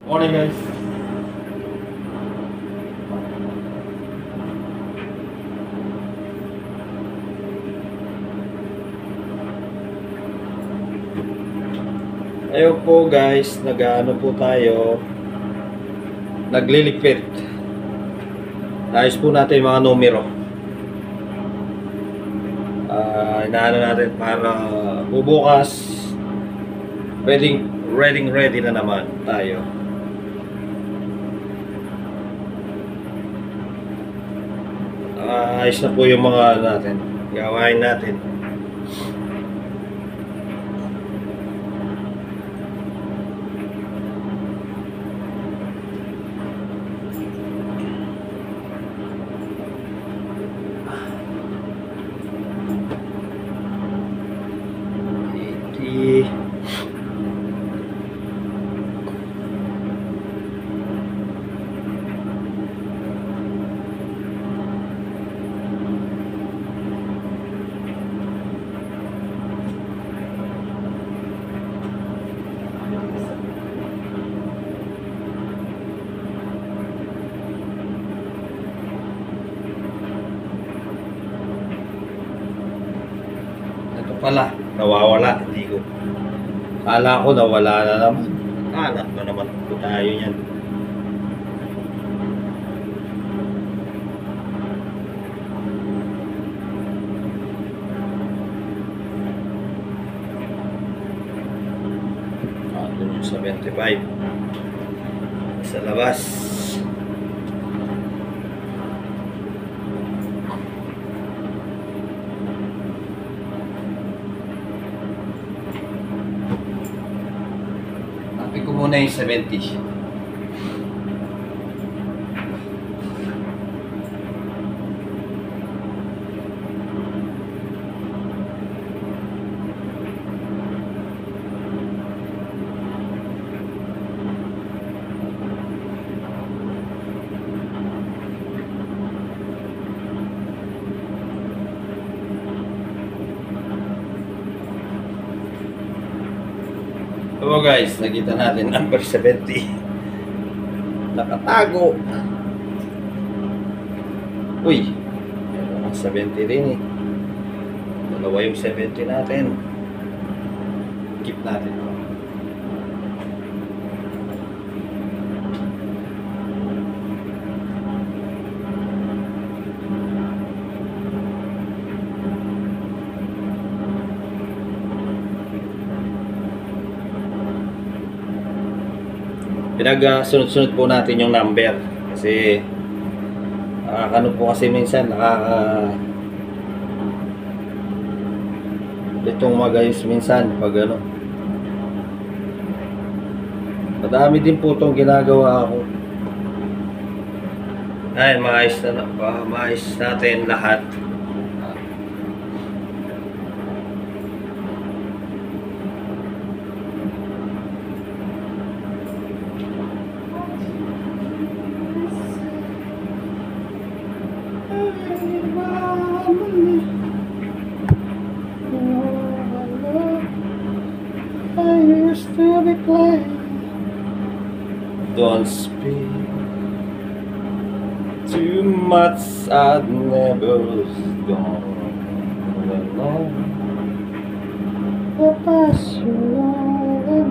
Morning guys. Ayun po guys, nag-ano po tayo, nagliligpit. Ayos po natin yung mga numero. Inaano natin para bubukas ready na naman tayo. Ayos na po yung mga natin, gawain natin. Wala, nawawala, hindi ko. Kala ko nawala na naman. Kala na naman po tayo yan. Doon yung 75 sa labas. Ko muna yung 70. So guys, nakita natin number 70. Nakatago. Uy, meron ng 70 rin eh. Dalawa yung 70 natin. Keep natin ito. Pinag-sunod-sunod po natin yung number kasi ano po kasi minsan itong magayos minsan pag ano, madami din po itong ginagawa ako. Ay, maayos natin lahat. I used to be playing. Don't speak too much. I'd never gone alone. Pass you on.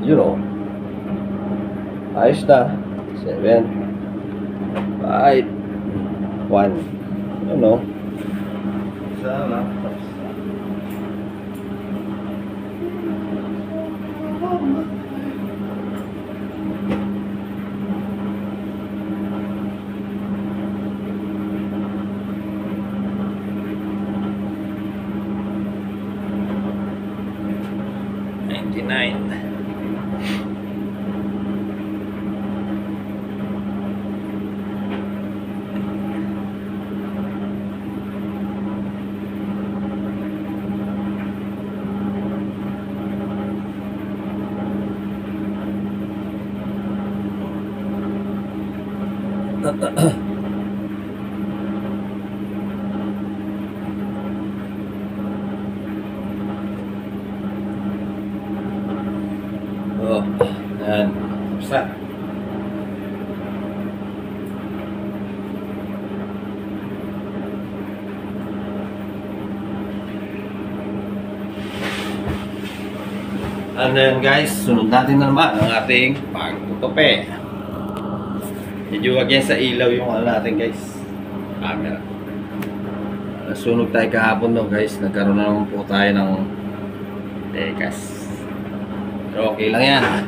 You know, ayos na. 7, 5, 1. You know. Isa lang. Ano yan guys, sunod natin na naman ang ating pagtutupi. Medyo wag yan sa ilaw yung ano natin guys, camera. Nasunog tayo kahapon no guys, nagkaroon na naman po tayo ng tekas. Pero okay lang yan.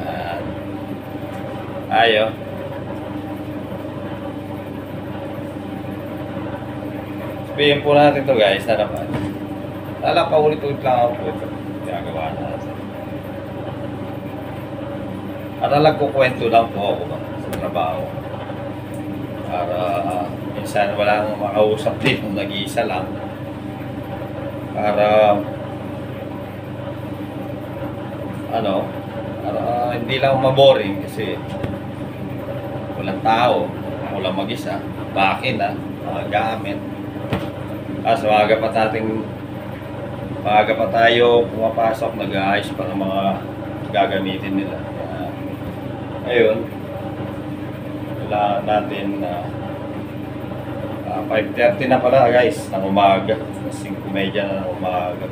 Yan. Ayo. Sabihin po natin to guys, na naman. Lala, paulit-ulit lang ako po ito. Gagawa natin. At nagkukwento lang po ako sa trabaho. Para minsan walang makausap din kung nag-iisa lang. Para hindi lang maboring kasi walang tao. Ako lang mag-isa. Bakin mga gamit. Maaga pa tayo pumapasok, nag-aayos pa ng mga gagamitin nila. Ayun, wala natin 5:30 na pala guys, ng umaga. 5:30 na ng umaga.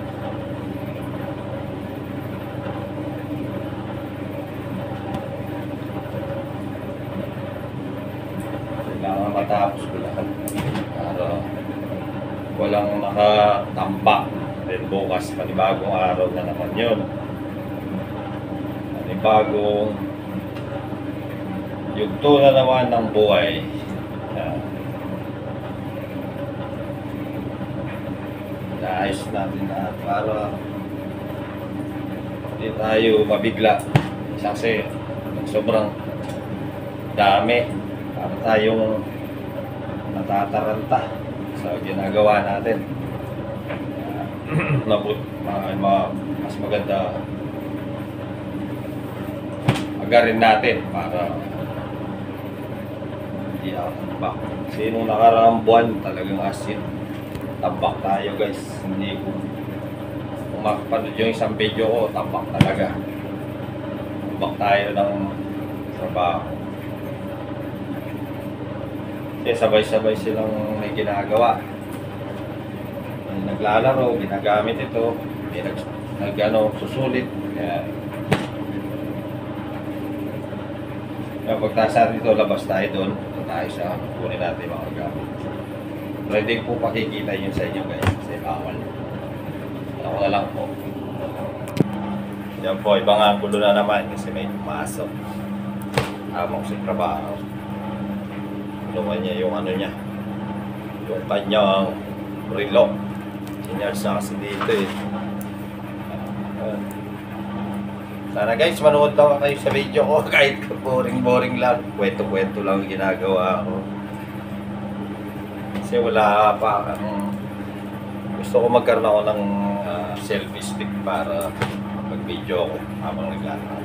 Kailangan matapos ko lahat. Para walang nakatambak. Then bukas, panibagong araw na naman yun. Panibagong yugto na naman ng buhay. Naayos natin na para hindi tayo mabigla. Kasi sobrang dami. Para tayong natataranta sa ginagawa natin. Mas maganda agarin natin para hindi ako tambak. Kasi nung nakaraang buwan talagang asin tambak tayo guys. Hindi ko kung makapanood yung isang video ko, tambak talaga. Tambak tayo ng trabaho. Kasi sabay-sabay silang may ginagawa. Naglalaro, ginagamit ito, susulit. Kaya pagtasa dito, labas tayo doon. Ito tayo sa kunin natin mga gamit. Pwede po pakikita yun sa inyo guys, kasi bawal. Ako na lang po. Yan po, ibang angulo na naman kasi may pumasok. Hamok sa trabaho. Tulungan niya yung ano niya. Yung kanyang relo. Sinyals na kasi dito eh. Sana guys, manood lang kayo sa video ko. Kahit boring lang. Kwento-kwento lang ginagawa ko. Kasi wala pa. Gusto ko magkaroon ako ng selfie stick para mag-video ko habang naglalaro.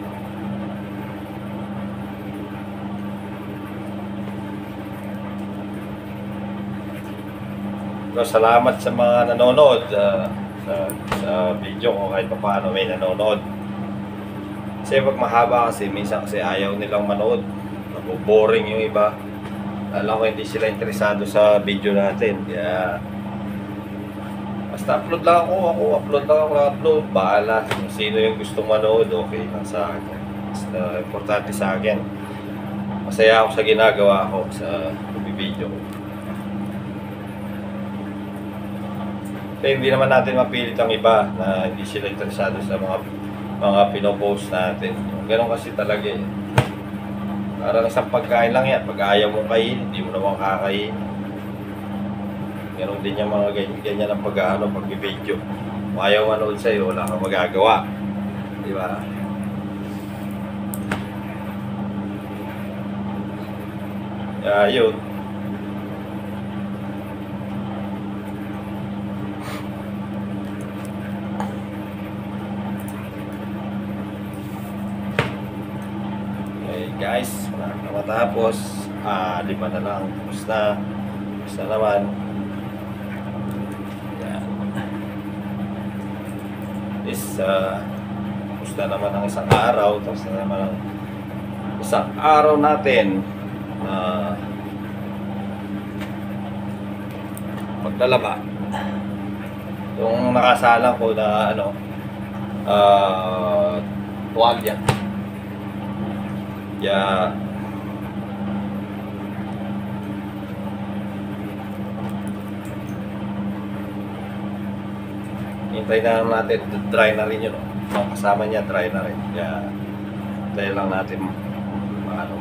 So, salamat sa mga nanonood sa video ko kahit pa paano may nanonood. Kasi pag mahaba kasi minsan kasi ayaw nilang manood. Boring yung iba. Alam ko hindi sila interesado sa video natin. Kaya basta upload lang ako. Bahala kung sino yung gustong manood, okay lang sa akin. Basta importante sa akin. Masaya ako sa ginagawa ko sa video ko. Kaya hindi naman natin mapilit ang iba na hindi sila interesado sa mga pinopost natin. Ganun kasi talaga eh. Parang isang pagkain lang yan. Pag ayaw mong kain, hindi mo naman kakain. Ganun din yung mga ganyan ang pag-video. Kung ayaw manood sa'yo, wala kang magagawa. Di ba? Yun. Guys, wala na matapos. 5 na lang. Basta naman. Yan. Basta naman ang isang araw. Tapos na naman ang isang araw natin. paglalaba. Yung nakasalang ko na ano, tuwalya. Kaya hintay na natin, dry na rin yun. Ang kasama niya, dry na rin. Kaya hintay lang natin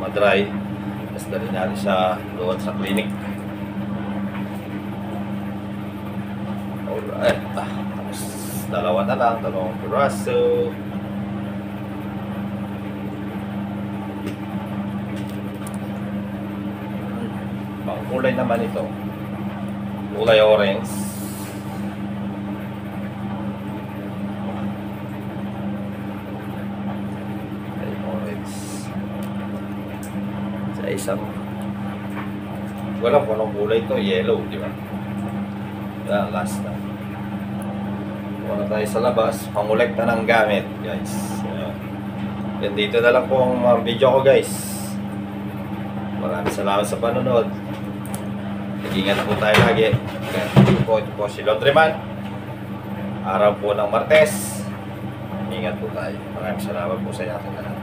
ma-dry. Tapos dali natin siya doon sa clinic. Alright. Tapos dalawa na lang, dalawang piraso. Pang kulay naman ito. Kulay orange. Kulay orange. Sa isang wala kung anong kulay ito, yellow, di ba? Yan, last na. Wala tayo sa labas, pangolekta ng gamit, guys. Yan, dito na lang po ang video ko, guys. Maraming salamat sa panonood. Nag-ingat po tayo lagi. Ito po si Laundryman. Araw po ng Martes. Ingat po tayo. Maraming salamat po sa inyo lahat.